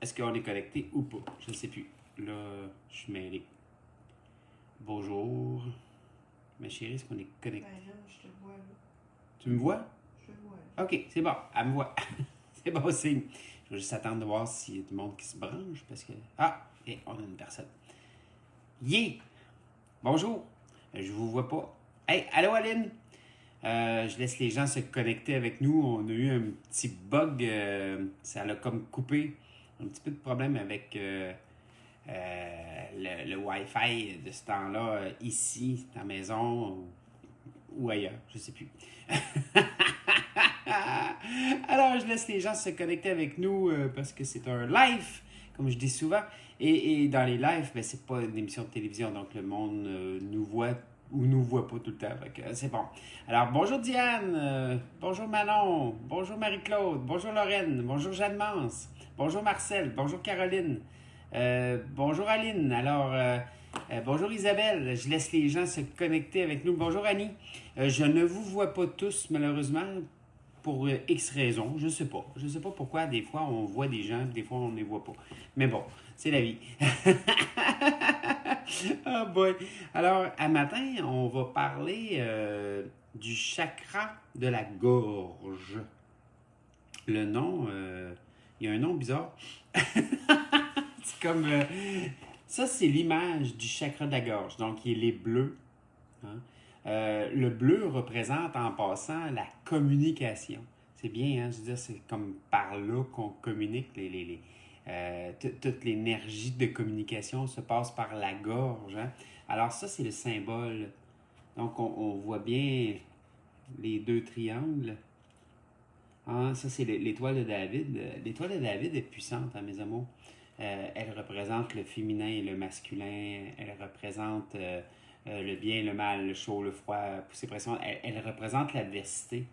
Est-ce qu'on est connecté ou pas? Je ne sais plus. Là, je suis mêlé. Bonjour. Ma chérie, est-ce qu'on est connecté? Ben là, je te vois, là. Tu me vois? Je te vois, là. OK, c'est bon. Elle me voit. C'est bon signe. Je vais juste attendre de voir s'il y a du monde qui se branche parce que... Ah! Et on a une personne. Yeah! Bonjour. Je vous vois pas. Hey, allô Aline? Je laisse les gens se connecter avec nous. On a eu un petit bug. Ça l'a comme coupé. Un petit peu de problème avec le Wi-Fi de ce temps-là, ici, dans la maison ou ailleurs. Je sais plus. Alors, je laisse les gens se connecter avec nous parce que c'est un live, comme je dis souvent. Et dans les lives, ben, c'est pas une émission de télévision, donc le monde nous voit ou nous voit pas tout le temps. C'est bon. Alors, bonjour Diane, bonjour Manon, bonjour Marie-Claude, bonjour Lorraine, bonjour Jeanne Mance, bonjour Marcel, bonjour Caroline, bonjour Aline. Alors, bonjour Isabelle, je laisse les gens se connecter avec nous. Bonjour Annie. Je ne vous vois pas tous, malheureusement, pour X raisons. Je sais pas. Je sais pas pourquoi, des fois, on voit des gens, des fois, on ne les voit pas. Mais bon, c'est la vie. Oh boy. Alors, à matin, on va parler du chakra de la gorge. Le nom, il y a un nom bizarre. C'est comme... ça, c'est l'image du chakra de la gorge. Donc, il est bleu. Hein? Le bleu représente en passant la communication. C'est bien, hein? Je veux dire, c'est comme par là qu'on communique. Toute l'énergie de communication se passe par la gorge. Hein? Alors ça, c'est le symbole. Donc, on voit bien les deux triangles. Ah, ça, c'est l'étoile de David. L'étoile de David est puissante, hein, mes amours. Elle représente le féminin et le masculin. Elle représente le bien, le mal, le chaud, le froid, poussée, pression. Elle représente l'adversité.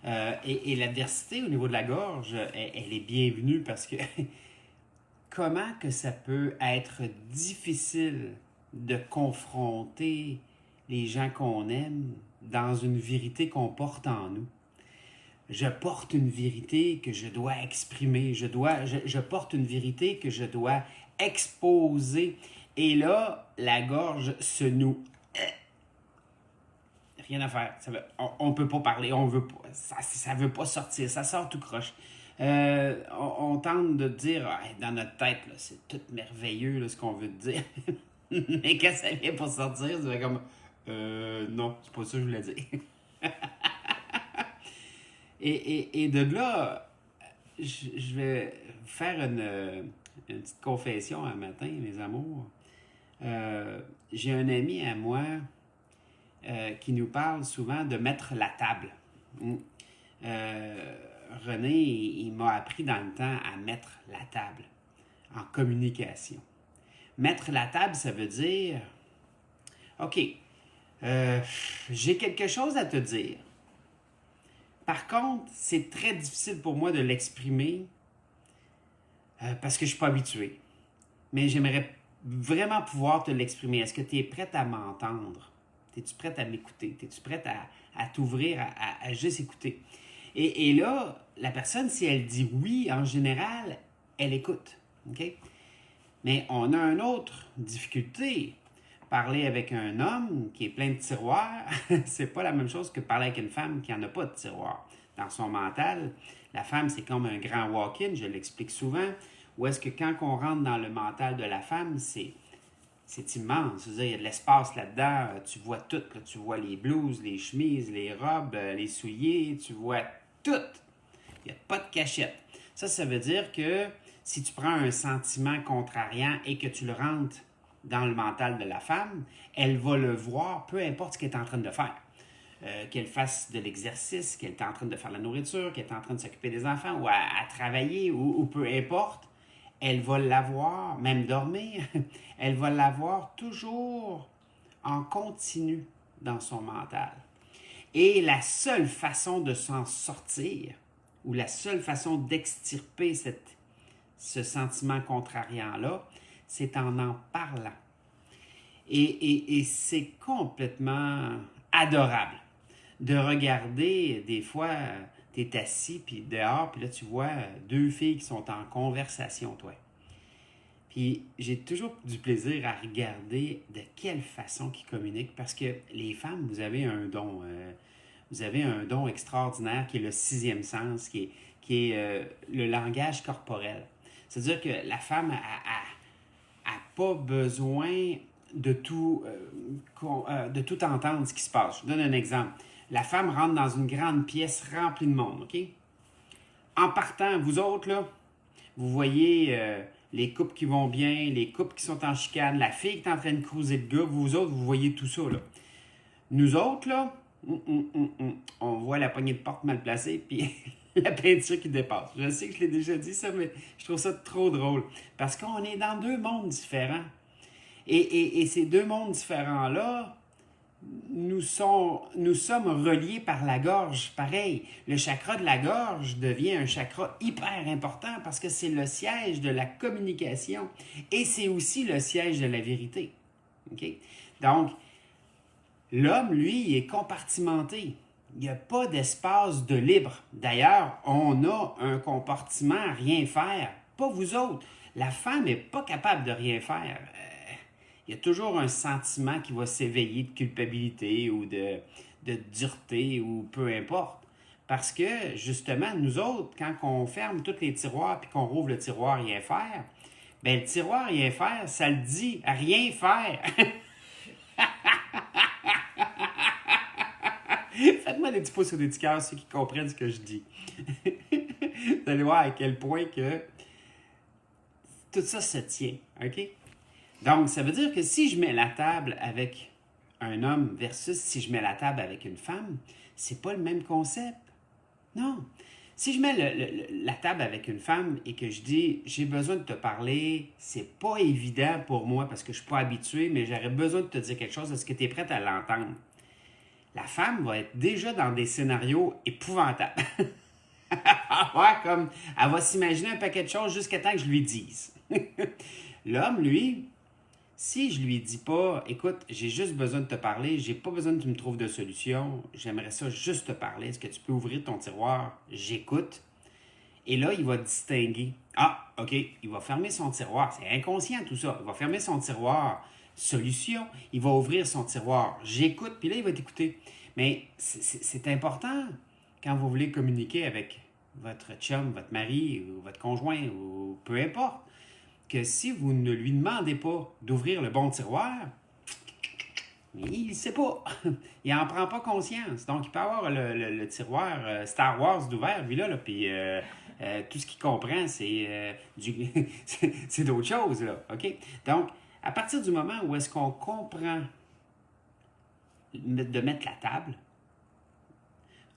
Et l'adversité au niveau de la gorge, elle est bienvenue parce que comment que ça peut être difficile de confronter les gens qu'on aime dans une vérité qu'on porte en nous. Je porte une vérité que je dois exprimer, je porte une vérité que je dois exposer. Et là, la gorge se noue. Rien à faire. On peut pas parler, on veut pas. Ça veut pas sortir, ça sort tout croche. On tente de dire, dans notre tête, là, c'est tout merveilleux là, ce qu'on veut te dire. Mais quand ça vient pour sortir, tu fais comme, non, c'est pas ça que je voulais dire. Et de là, je vais faire une petite confession un matin, mes amours. J'ai un ami à moi qui nous parle souvent de mettre la table. René, il m'a appris dans le temps à mettre la table en communication. Mettre la table, ça veut dire, OK, j'ai quelque chose à te dire. Par contre, c'est très difficile pour moi de l'exprimer parce que je ne suis pas habitué. Mais j'aimerais vraiment pouvoir te l'exprimer. Est-ce que tu es prête à m'entendre? Es-tu prête à m'écouter? Es-tu prête à t'ouvrir, à juste écouter? Et là, la personne, si elle dit oui, en général, elle écoute. Okay? Mais on a une autre difficulté. Parler avec un homme qui est plein de tiroirs, c'est pas la même chose que parler avec une femme qui n'en a pas de tiroirs. Dans son mental, la femme, c'est comme un grand walk-in, je l'explique souvent, où est-ce que quand on rentre dans le mental de la femme, c'est immense. Je veux dire, il y a de l'espace là-dedans, tu vois tout. Là. Tu vois les blouses, les chemises, les robes, les souliers, tu vois tout. Il n'y a pas de cachette. Ça veut dire que si tu prends un sentiment contrariant et que tu le rentres dans le mental de la femme, elle va le voir, peu importe ce qu'elle est en train de faire. Qu'elle fasse de l'exercice, qu'elle est en train de faire la nourriture, qu'elle est en train de s'occuper des enfants ou à travailler ou peu importe, elle va l'avoir, même dormir, elle va l'avoir toujours en continu dans son mental. Et la seule façon de s'en sortir, ou la seule façon d'extirper ce sentiment contrariant-là, c'est en parlant. Et c'est complètement adorable de regarder des fois tu es assis, puis dehors, puis là, tu vois deux filles qui sont en conversation, toi. Puis j'ai toujours du plaisir à regarder de quelle façon ils communiquent, parce que les femmes, vous avez un don. Vous avez un don extraordinaire qui est le sixième sens, qui est le langage corporel. C'est-à-dire que la femme a pas besoin de tout entendre ce qui se passe. Je vous donne un exemple. La femme rentre dans une grande pièce remplie de monde, OK? En partant, vous autres, là, vous voyez les couples qui vont bien, les couples qui sont en chicane, la fille qui est en train de cruiser le gars, vous autres, vous voyez tout ça, là. Nous autres, là, on voit la poignée de porte mal placée, puis la peinture qui dépasse. Je sais que je l'ai déjà dit ça, mais je trouve ça trop drôle. Parce qu'on est dans deux mondes différents. Et ces deux mondes différents-là, nous sommes reliés par la gorge. Pareil, le chakra de la gorge devient un chakra hyper important parce que c'est le siège de la communication et c'est aussi le siège de la vérité. Okay? Donc, l'homme, lui, il est compartimenté. Il n'y a pas d'espace de libre. D'ailleurs, on a un comportement à rien faire. Pas vous autres. La femme n'est pas capable de rien faire. Il y a toujours un sentiment qui va s'éveiller de culpabilité ou de dureté ou peu importe. Parce que, justement, nous autres, quand on ferme tous les tiroirs puis qu'on rouvre le tiroir rien faire, bien, le tiroir rien faire, ça le dit rien faire. Faites-moi des petits pouces ou des petits cœurs, ceux qui comprennent ce que je dis. Vous allez voir à quel point que tout ça se tient, OK? Donc, ça veut dire que si je mets la table avec un homme versus si je mets la table avec une femme, c'est pas le même concept. Non. Si je mets la table avec une femme et que je dis « j'ai besoin de te parler, c'est pas évident pour moi parce que je suis pas habitué, mais j'aurais besoin de te dire quelque chose, est-ce que tu es prête à l'entendre? » La femme va être déjà dans des scénarios épouvantables. Elle va s'imaginer un paquet de choses jusqu'à temps que je lui dise. L'homme, lui, si je lui dis pas, écoute, j'ai juste besoin de te parler, j'ai pas besoin que tu me trouves de solution, j'aimerais ça juste te parler, est-ce que tu peux ouvrir ton tiroir? J'écoute. Et là, il va distinguer. Ah, OK, il va fermer son tiroir. C'est inconscient tout ça. Il va fermer son tiroir. Solution. Il va ouvrir son tiroir. J'écoute, puis là, il va t'écouter. Mais c'est important quand vous voulez communiquer avec votre chum, votre mari, ou votre conjoint, ou peu importe, que si vous ne lui demandez pas d'ouvrir le bon tiroir, il ne sait pas. Il n'en prend pas conscience. Donc, il peut avoir le tiroir Star Wars d'ouvert, lui, là puis tout ce qu'il comprend, c'est c'est d'autres choses, là. OK? Donc, à partir du moment où est-ce qu'on comprend de mettre la table,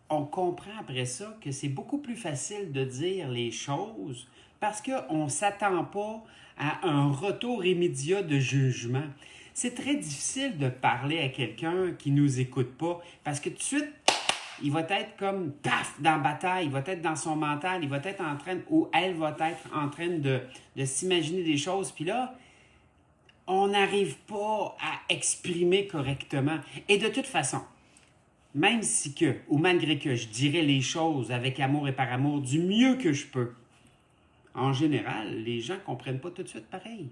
on comprend après ça que c'est beaucoup plus facile de dire les choses parce qu'on ne s'attend pas à un retour immédiat de jugement. C'est très difficile de parler à quelqu'un qui ne nous écoute pas parce que tout de suite, il va être comme paf dans la bataille, il va être dans son mental, il va être en train, ou elle va être en train de s'imaginer des choses. Puis là, on n'arrive pas à exprimer correctement. Et de toute façon, même si que, ou malgré que je dirais les choses avec amour et par amour du mieux que je peux, en général, les gens ne comprennent pas tout de suite pareil.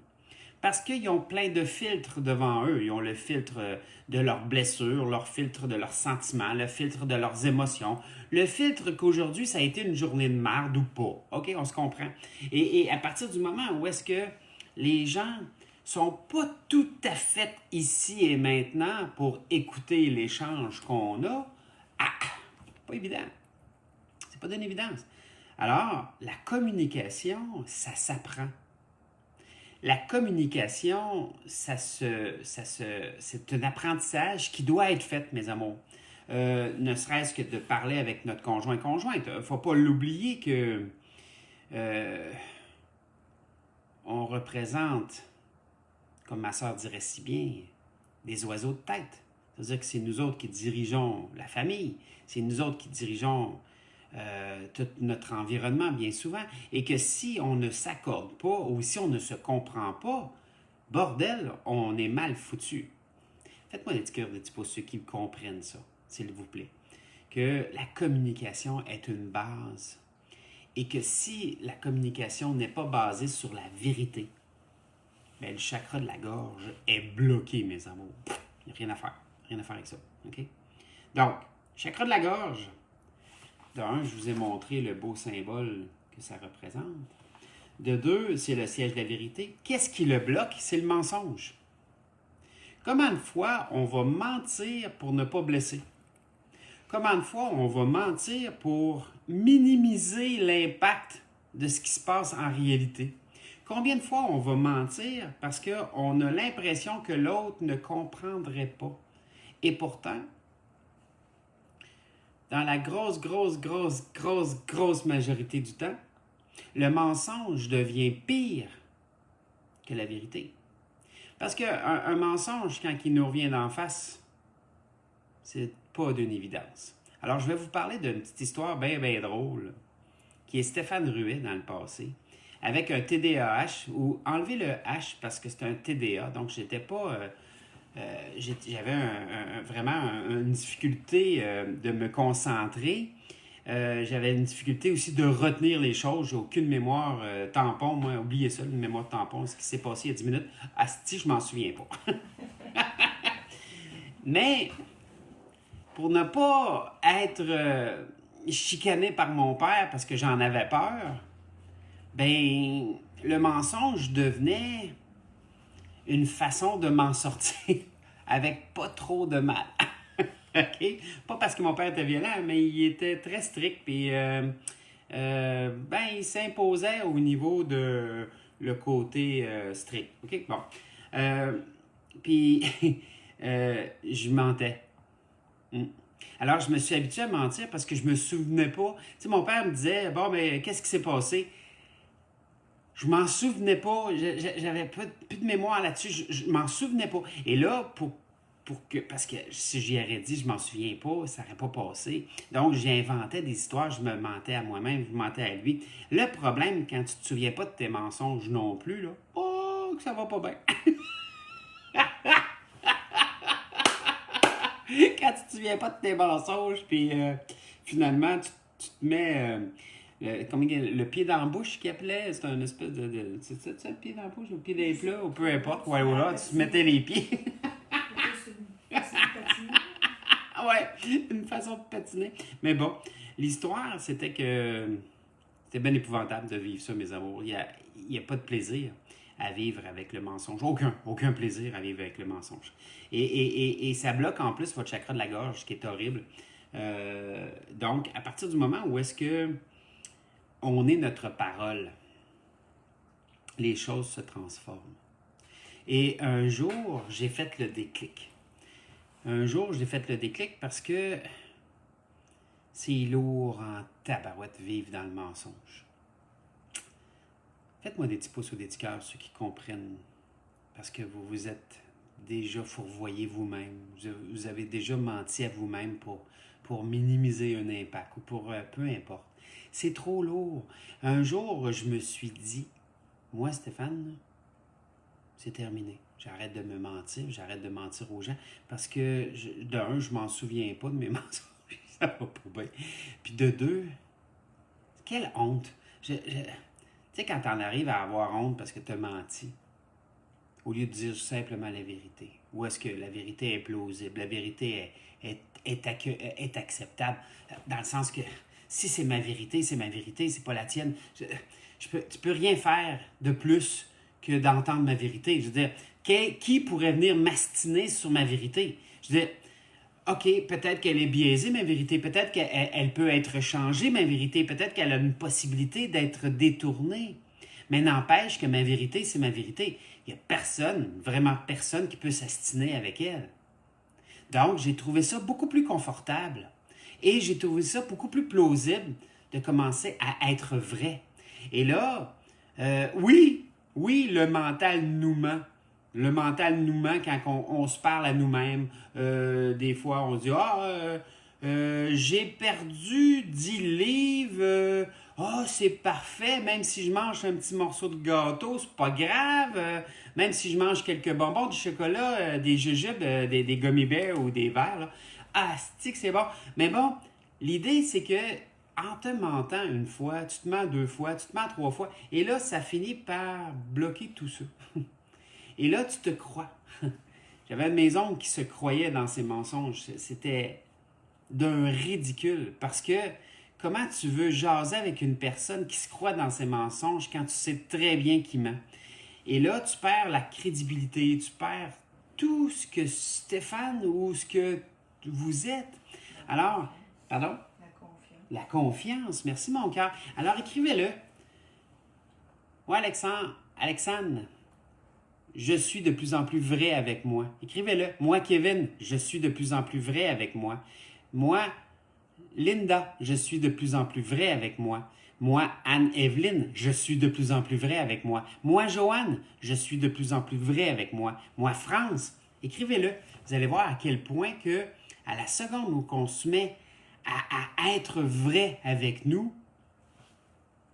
Parce qu'ils ont plein de filtres devant eux. Ils ont le filtre de leurs blessures, leur filtre de leurs sentiments, le filtre de leurs émotions, le filtre qu'aujourd'hui, ça a été une journée de marde ou pas. OK, on se comprend. Et à partir du moment où est-ce que les gens sont pas tout à fait ici et maintenant pour écouter l'échange qu'on a, pas évident. C'est pas d'une évidence. Alors, la communication, ça s'apprend. La communication, c'est un apprentissage qui doit être fait, mes amours. Ne serait-ce que de parler avec notre conjointe. Il ne faut pas l'oublier que on représente, comme ma sœur dirait si bien, des oiseaux de tête. C'est-à-dire que c'est nous autres qui dirigeons la famille, c'est nous autres qui dirigeons tout notre environnement bien souvent, et que si on ne s'accorde pas ou si on ne se comprend pas, bordel, on est mal foutu. Faites-moi des petits cœurs, des petits pouces, ceux qui comprennent ça, s'il vous plaît. que la communication est une base et que si la communication n'est pas basée sur la vérité, bien, le chakra de la gorge est bloqué, mes amours. Il n'y a rien à faire. Rien à faire avec ça. OK? Donc, chakra de la gorge, d'un, je vous ai montré le beau symbole que ça représente. De deux, c'est le siège de la vérité. Qu'est-ce qui le bloque? C'est le mensonge. Combien de fois on va mentir pour ne pas blesser? Combien de fois on va mentir pour minimiser l'impact de ce qui se passe en réalité? Combien de fois on va mentir parce qu'on a l'impression que l'autre ne comprendrait pas? Et pourtant, dans la grosse majorité du temps, le mensonge devient pire que la vérité. Parce qu'un mensonge, quand il nous revient d'en face, c'est pas d'une évidence. Alors, je vais vous parler d'une petite histoire bien drôle, qui est Stéphane Ruet dans le passé, avec un TDAH, ou enlever le H parce que c'est un TDA, donc j'étais pas... j'avais vraiment une difficulté de me concentrer. J'avais une difficulté aussi de retenir les choses. J'ai aucune mémoire tampon. Moi, oubliez ça, une mémoire tampon. Ce qui s'est passé il y a 10 minutes, asti, je m'en souviens pas. Mais, pour ne pas être chicané par mon père parce que j'en avais peur, ben, le mensonge devenait une façon de m'en sortir avec pas trop de mal. OK? Pas parce que mon père était violent, mais il était très strict. Puis, il s'imposait au niveau de le côté strict. OK? Bon. Puis, je mentais. Alors, je me suis habitué à mentir parce que je me souvenais pas. Tu sais, mon père me disait, bon, mais qu'est-ce qui s'est passé? Je m'en souvenais pas. J'avais plus de mémoire là-dessus. Je m'en souvenais pas. Et là, parce que si j'y aurais dit, je m'en souviens pas, ça n'aurait pas passé. Donc, j'inventais des histoires, je me mentais à moi-même, je mentais à lui. Le problème, quand tu te souviens pas de tes mensonges non plus, là, oh, que ça va pas bien. Quand tu te souviens pas de tes mensonges, puis finalement, tu te mets... le pied dans la bouche qu'il appelait, c'est un espèce de c'est ça le pied dans la bouche, ou le pied des plats, ou peu importe, ouais, voilà, tu te mettais les pieds. Ouais, une façon de patiner. Mais bon, l'histoire, c'était que c'était bien épouvantable de vivre ça, mes amours. Il y a pas de plaisir à vivre avec le mensonge. Aucun plaisir à vivre avec le mensonge. Et ça bloque en plus votre chakra de la gorge, ce qui est horrible. Donc, à partir du moment où est-ce que on est notre parole, les choses se transforment. Et un jour, j'ai fait le déclic. Parce que c'est lourd en tabarouette vivre dans le mensonge. Faites-moi des petits pouces ou des petits cœurs, ceux qui comprennent. Parce que vous vous êtes déjà fourvoyé vous-même. Vous avez déjà menti à vous-même pour minimiser un impact ou pour peu importe. C'est trop lourd. Un jour, je me suis dit, moi, Stéphane, c'est terminé. J'arrête de me mentir, j'arrête de mentir aux gens parce que, je m'en souviens pas de mes mensonges. Ça va pas bien. Puis de deux, quelle honte. Tu sais, quand t'en arrives à avoir honte parce que t'as menti, au lieu de dire simplement la vérité, ou est-ce que la vérité est plausible, la vérité est acceptable, dans le sens que si c'est ma vérité, c'est pas la tienne. Tu peux rien faire de plus que d'entendre ma vérité. Je veux dire, qui pourrait venir m'astiner sur ma vérité? Je veux dire, OK, peut-être qu'elle est biaisée, ma vérité. Peut-être qu'elle peut être changée, ma vérité. Peut-être qu'elle a une possibilité d'être détournée. Mais n'empêche que ma vérité, c'est ma vérité. Il n'y a personne, vraiment personne, qui peut s'astiner avec elle. Donc, j'ai trouvé ça beaucoup plus confortable. Et j'ai trouvé ça beaucoup plus plausible de commencer à être vrai. Et là, oui, le mental nous ment. Le mental nous ment quand on se parle à nous-mêmes. Des fois, on dit « j'ai perdu 10 livres. C'est parfait. Même si je mange un petit morceau de gâteau, c'est pas grave. Même si je mange quelques bonbons, du chocolat, des jujubes, des gummy bears ou des verres. Là. Ah, c'est bon. Mais bon, l'idée, c'est que en te mentant une fois, tu te mens deux fois, tu te mens trois fois, et là, ça finit par bloquer tout ça. Et là, tu te crois. J'avais une maison qui se croyait dans ses mensonges. C'était d'un ridicule. Parce que comment tu veux jaser avec une personne qui se croit dans ses mensonges quand tu sais très bien qu'il ment? Et là, tu perds la crédibilité, tu perds tout ce que Stéphane ou ce que vous êtes. Alors, pardon? La confiance. La confiance. Merci, mon cœur. Alors, écrivez-le. Ouais, Alexandre, je suis de plus en plus vrai avec moi. Écrivez-le. Moi, Kevin, je suis de plus en plus vrai avec moi. Moi, Linda, je suis de plus en plus vrai avec moi. Moi, Anne-Evelyne, je suis de plus en plus vrai avec moi. Moi, Joanne, je suis de plus en plus vrai avec moi. Moi, France, écrivez-le. Vous allez voir à quel point que, à la seconde où on se met à être vrai avec nous,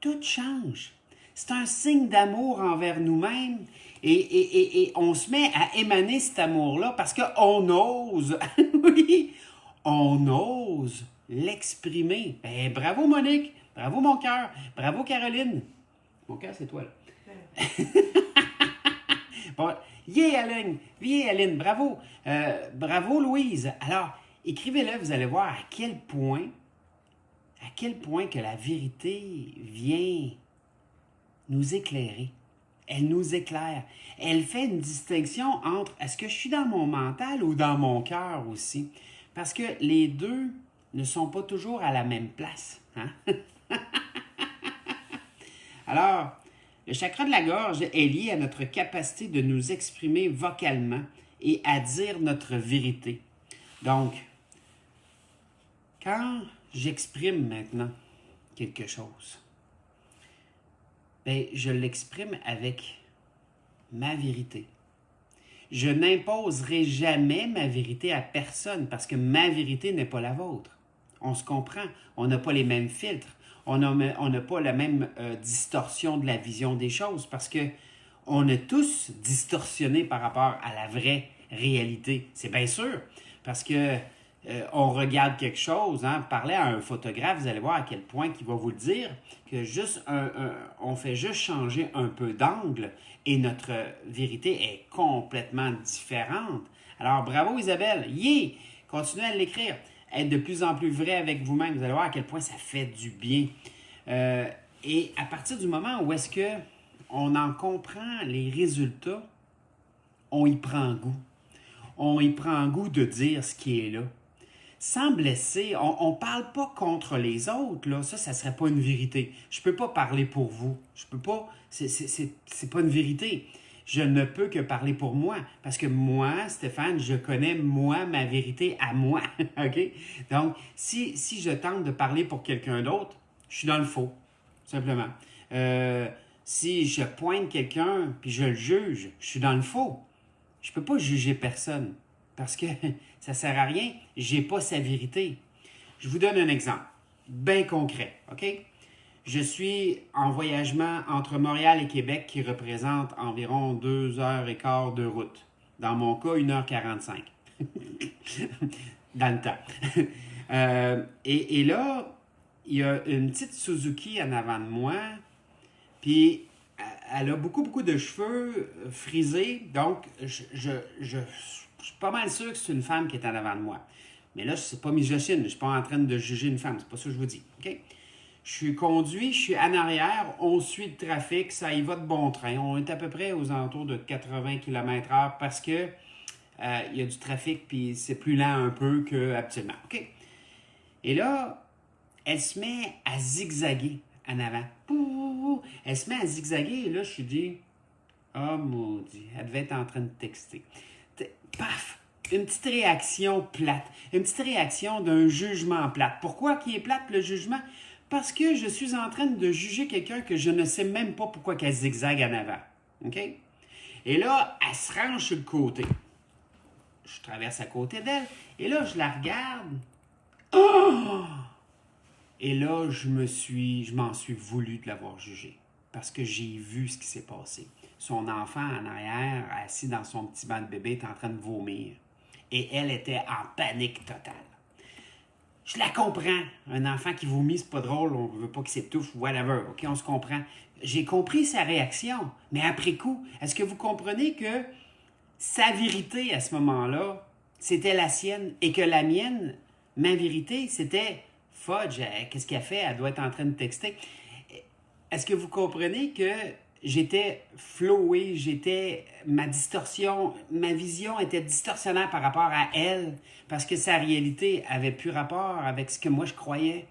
tout change. C'est un signe d'amour envers nous-mêmes et on se met à émaner cet amour-là parce qu'on ose, oui, on ose l'exprimer. Ben, bravo Monique, bravo mon cœur, bravo Caroline. Mon cœur, c'est toi là. Bon, Aline, bravo. Bravo Louise. Alors, écrivez-le, vous allez voir à quel point que la vérité vient nous éclairer. Elle nous éclaire. Elle fait une distinction entre est-ce que je suis dans mon mental ou dans mon cœur aussi. Parce que les deux ne sont pas toujours à la même place. Hein? Alors, le chakra de la gorge est lié à notre capacité de nous exprimer vocalement et à dire notre vérité. Donc, quand j'exprime maintenant quelque chose, bien, je l'exprime avec ma vérité. Je n'imposerai jamais ma vérité à personne parce que ma vérité n'est pas la vôtre. On se comprend, on n'a pas les mêmes filtres, on n'a pas la même distorsion de la vision des choses parce que on est tous distorsionnés par rapport à la vraie réalité. C'est bien sûr, parce que on regarde quelque chose, hein, parlez à un photographe, vous allez voir à quel point il va vous le dire, que juste on fait juste changer un peu d'angle et notre vérité est complètement différente. Alors bravo Isabelle, continuez à l'écrire, être de plus en plus vrai avec vous-même, vous allez voir à quel point ça fait du bien. Et à partir du moment où est-ce que on en comprend les résultats, on y prend goût. On y prend goût de dire ce qui est là. Sans blesser, on ne parle pas contre les autres, là. Ça serait pas une vérité. Je peux pas parler pour vous. Je peux pas, c'est pas une vérité. Je ne peux que parler pour moi. Parce que moi, Stéphane, je connais moi, ma vérité à moi. OK? Donc, si je tente de parler pour quelqu'un d'autre, je suis dans le faux. Simplement. Si je pointe quelqu'un puis je le juge, je suis dans le faux. Je peux pas juger personne. Parce que ça ne sert à rien, j'ai pas sa vérité. Je vous donne un exemple, bien concret, OK? Je suis en voyagement entre Montréal et Québec qui représente environ 2h15 de route. Dans mon cas, 1h45. Dans le temps. Et là, il y a une petite Suzuki en avant de moi, puis elle a beaucoup de cheveux frisés, donc je suis pas mal sûr que c'est une femme qui est en avant de moi. Mais là, c'est pas misogyne, je suis pas en train de juger une femme, c'est pas ça que je vous dis. OK? Je suis conduit, je suis en arrière, on suit le trafic, ça y va de bon train. On est à peu près aux alentours de 80 km/h parce que il y a du trafic puis c'est plus lent un peu qu'habituellement. OK? Et là, elle se met à zigzaguer en avant. Elle se met à zigzaguer et là, je suis dit, oh maudit, elle devait être en train de texter. Paf! Une petite réaction plate. Une petite réaction d'un jugement plate. Pourquoi qui est plate le jugement? Parce que je suis en train de juger quelqu'un que je ne sais même pas pourquoi qu'elle zigzague en avant. OK? Et là, elle se range sur le côté. Je traverse à côté d'elle. Et là, je la regarde. Oh! Et là, je m'en suis voulu de l'avoir jugée. Parce que j'ai vu ce qui s'est passé. Son enfant en arrière, assis dans son petit banc de bébé, est en train de vomir. Et elle était en panique totale. Je la comprends. Un enfant qui vomit, c'est pas drôle, on veut pas qu'il s'étouffe, whatever. OK, on se comprend. J'ai compris sa réaction, mais après coup, est-ce que vous comprenez que sa vérité à ce moment-là, c'était la sienne et que la mienne, ma vérité, c'était fudge, qu'est-ce qu'elle fait? Elle doit être en train de texter. Est-ce que vous comprenez que j'étais flowé, ma distorsion, ma vision était distorsionnée par rapport à elle parce que sa réalité avait plus rapport avec ce que moi je croyais.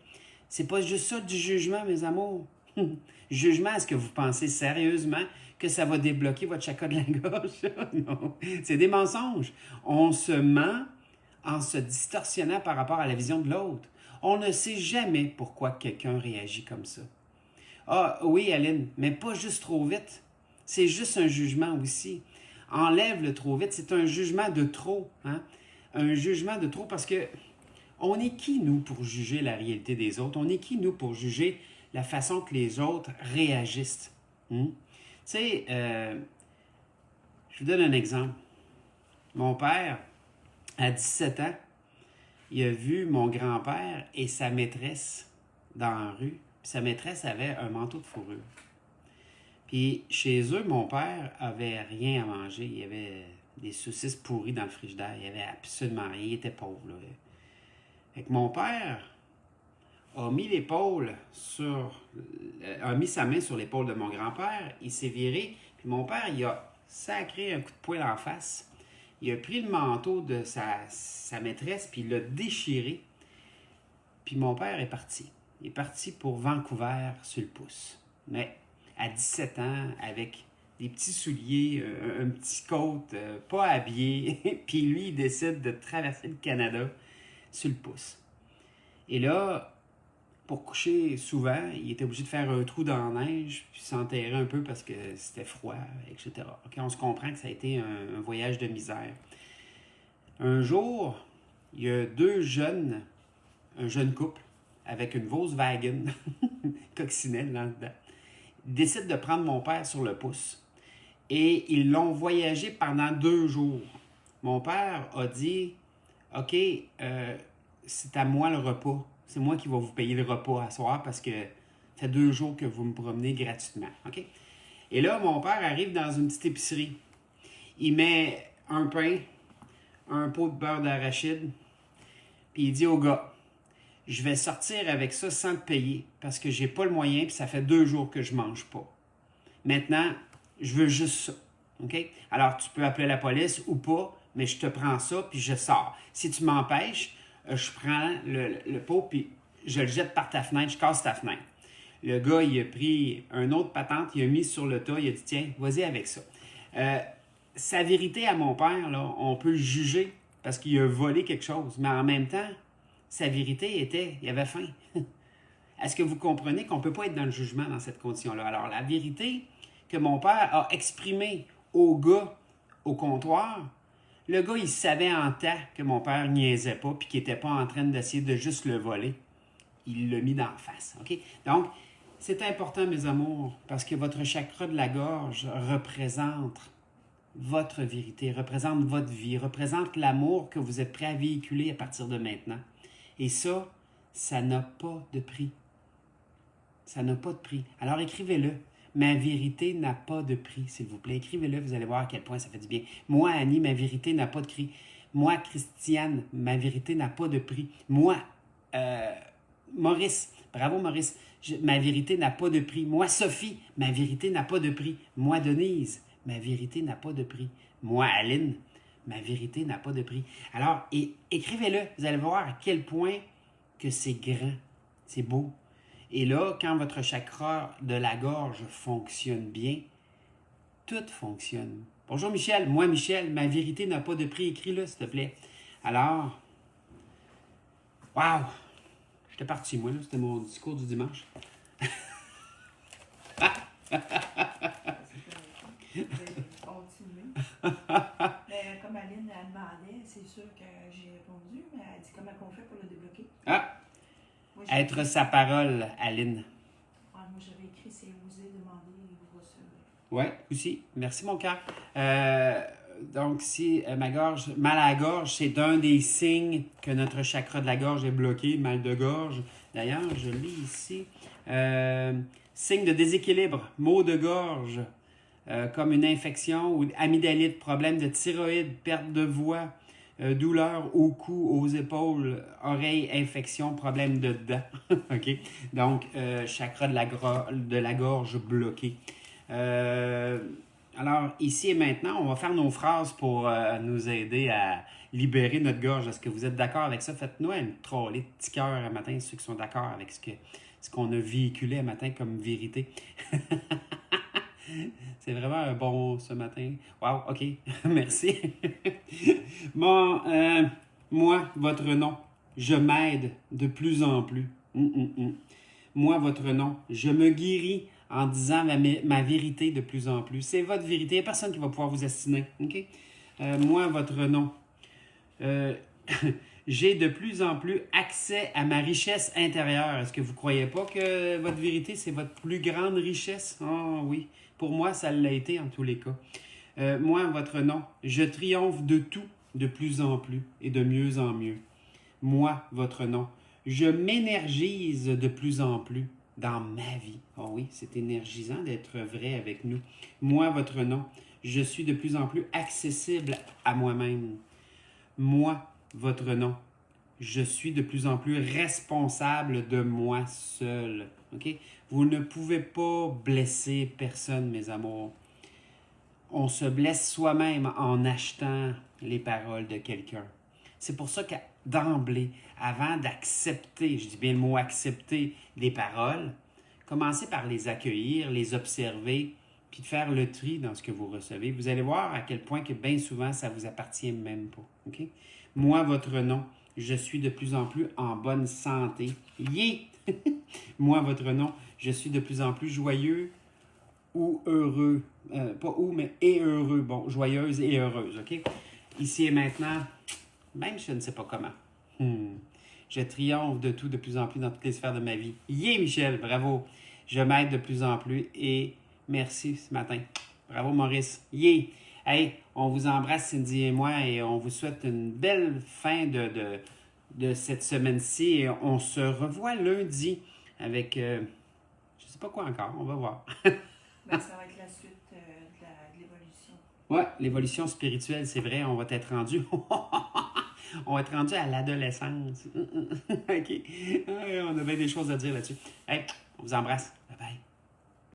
C'est pas juste ça du jugement, mes amours. Jugement, est-ce que vous pensez sérieusement que ça va débloquer votre chakra de la gorge? Non, c'est des mensonges. On se ment en se distorsionnant par rapport à la vision de l'autre. On ne sait jamais pourquoi quelqu'un réagit comme ça. Ah oui, Aline, mais pas juste trop vite. C'est juste un jugement aussi. Enlève le trop vite, c'est un jugement de trop. Hein? Un jugement de trop parce que on est qui, nous, pour juger la réalité des autres? On est qui, nous, pour juger la façon que les autres réagissent? Tu sais, je vous donne un exemple. Mon père, à 17 ans, il a vu mon grand-père et sa maîtresse dans la rue. Puis sa maîtresse avait un manteau de fourrure. Puis chez eux, mon père avait rien à manger. Il y avait des saucisses pourries dans le frigidaire. Il n'y avait absolument rien. Il était pauvre, là. Fait que mon père a mis a mis sa main sur l'épaule de mon grand-père. Il s'est viré. Puis mon père, il a sacré un coup de poing en face. Il a pris le manteau de sa maîtresse, puis il l'a déchiré. Puis mon père est parti. Il est parti pour Vancouver sur le pouce. Mais à 17 ans, avec des petits souliers, un petit coat, pas habillé, puis lui, il décide de traverser le Canada sur le pouce. Et là, pour coucher souvent, il était obligé de faire un trou dans la neige, puis s'enterrer un peu parce que c'était froid, etc. Okay, on se comprend que ça a été un voyage de misère. Un jour, il y a un jeune couple, avec une Volkswagen coccinelle là-dedans, décident de prendre mon père sur le pouce. Et ils l'ont voyagé pendant 2 jours. Mon père a dit, « OK, c'est à moi le repas. C'est moi qui vais vous payer le repas à soir parce que ça fait 2 jours que vous me promenez gratuitement. OK? » Et là, mon père arrive dans une petite épicerie. Il met un pain, un pot de beurre d'arachide, puis il dit au gars, « Je vais sortir avec ça sans te payer parce que j'ai pas le moyen puis ça fait 2 jours que je mange pas. Maintenant, je veux juste ça. OK? Alors, tu peux appeler la police ou pas, mais je te prends ça puis je sors. Si tu m'empêches, je prends le pot puis je le jette par ta fenêtre, je casse ta fenêtre. » Le gars, il a pris un autre patente, il a mis sur le tas, il a dit, « Tiens, vas-y avec ça. » Sa vérité à mon père, là, on peut le juger parce qu'il a volé quelque chose, mais en même temps, sa vérité était, il avait faim. Est-ce que vous comprenez qu'on ne peut pas être dans le jugement dans cette condition-là? Alors, la vérité que mon père a exprimée au gars au comptoir, le gars, il savait en temps que mon père niaisait pas puis qu'il n'était pas en train d'essayer de juste le voler. Il l'a mis d'en face. OK? Donc, c'est important, mes amours, parce que votre chakra de la gorge représente votre vérité, représente votre vie, représente l'amour que vous êtes prêt à véhiculer à partir de maintenant. Et ça n'a pas de prix. Ça n'a pas de prix. Alors écrivez-le. Ma vérité n'a pas de prix, s'il vous plaît. Écrivez-le, vous allez voir à quel point ça fait du bien. Moi, Annie, ma vérité n'a pas de prix. Moi, Christiane, ma vérité n'a pas de prix. Moi, Maurice, bravo Maurice, ma vérité n'a pas de prix. Moi, Sophie, ma vérité n'a pas de prix. Moi, Denise, ma vérité n'a pas de prix. Moi, Aline, ma vérité n'a pas de prix. Alors, écrivez-le, vous allez voir à quel point que c'est grand, c'est beau. Et là, quand votre chakra de la gorge fonctionne bien, tout fonctionne. Bonjour Michel, moi Michel, ma vérité n'a pas de prix, écris-le s'il te plaît. Alors, wow, j'étais parti moi, là, c'était mon discours du dimanche. Continuer. Mais comme Aline elle demandait, c'est sûr que j'ai répondu, mais elle dit comment on fait pour le débloquer. Ah! Moi, Être sa parole, Aline. Moi, j'avais écrit c'est oser demander et vous recevrez. Oui, aussi. Merci, mon cœur. Donc, si ma gorge, mal à la gorge, c'est un des signes que notre chakra de la gorge est bloqué, mal de gorge. D'ailleurs, je lis ici. Signe de déséquilibre, maux de gorge, comme une infection ou amygdalite, problème de thyroïde, perte de voix, douleur au cou, aux épaules, oreilles, infection, problème de dents. OK? Donc, chakra de la gorge bloqué. Alors, ici et maintenant, on va faire nos phrases pour nous aider à libérer notre gorge. Est-ce que vous êtes d'accord avec ça? Faites-nous une trollée de petits cœurs un matin, ceux qui sont d'accord avec ce qu'on a véhiculé un matin comme vérité. C'est vraiment bon ce matin. Wow, OK. Merci. Bon, moi, votre nom, je m'aide de plus en plus. Moi, votre nom, je me guéris en disant ma vérité de plus en plus. C'est votre vérité. Il n'y a personne qui va pouvoir vous assassiner. OK? Moi, votre nom. J'ai de plus en plus accès à ma richesse intérieure. Est-ce que vous ne croyez pas que votre vérité, c'est votre plus grande richesse? Oh oui. Pour moi, ça l'a été en tous les cas. Moi, votre nom. Je triomphe de tout de plus en plus et de mieux en mieux. Moi, votre nom. Je m'énergise de plus en plus dans ma vie. Oh oui, c'est énergisant d'être vrai avec nous. Moi, votre nom. Je suis de plus en plus accessible à moi-même. Moi, votre nom. Je suis de plus en plus responsable de moi seul. OK? Vous ne pouvez pas blesser personne, mes amours. On se blesse soi-même en achetant les paroles de quelqu'un. C'est pour ça que d'emblée, avant d'accepter, je dis bien le mot accepter les paroles, commencez par les accueillir, les observer, puis de faire le tri dans ce que vous recevez. Vous allez voir à quel point que bien souvent, ça ne vous appartient même pas. Okay? Moi, votre nom, je suis de plus en plus en bonne santé. Yeah! Moi, votre nom, je suis de plus en plus joyeux ou heureux. Pas ou, mais et heureux. Bon, joyeuse et heureuse, OK? Ici et maintenant, même je ne sais pas comment. Je triomphe de tout de plus en plus dans toutes les sphères de ma vie. Yeah, Michel, bravo! Je m'aide de plus en plus et merci ce matin. Bravo, Maurice. Yeah! Hey, on vous embrasse, Cindy et moi, et on vous souhaite une belle fin de cette semaine-ci. Et on se revoit lundi avec, je ne sais pas quoi encore, on va voir. Ben, ça va être la suite de l'évolution. Oui, l'évolution spirituelle, c'est vrai, on va être rendu. On va être rendu à l'adolescence. OK. On a bien des choses à dire là-dessus. Hey, on vous embrasse.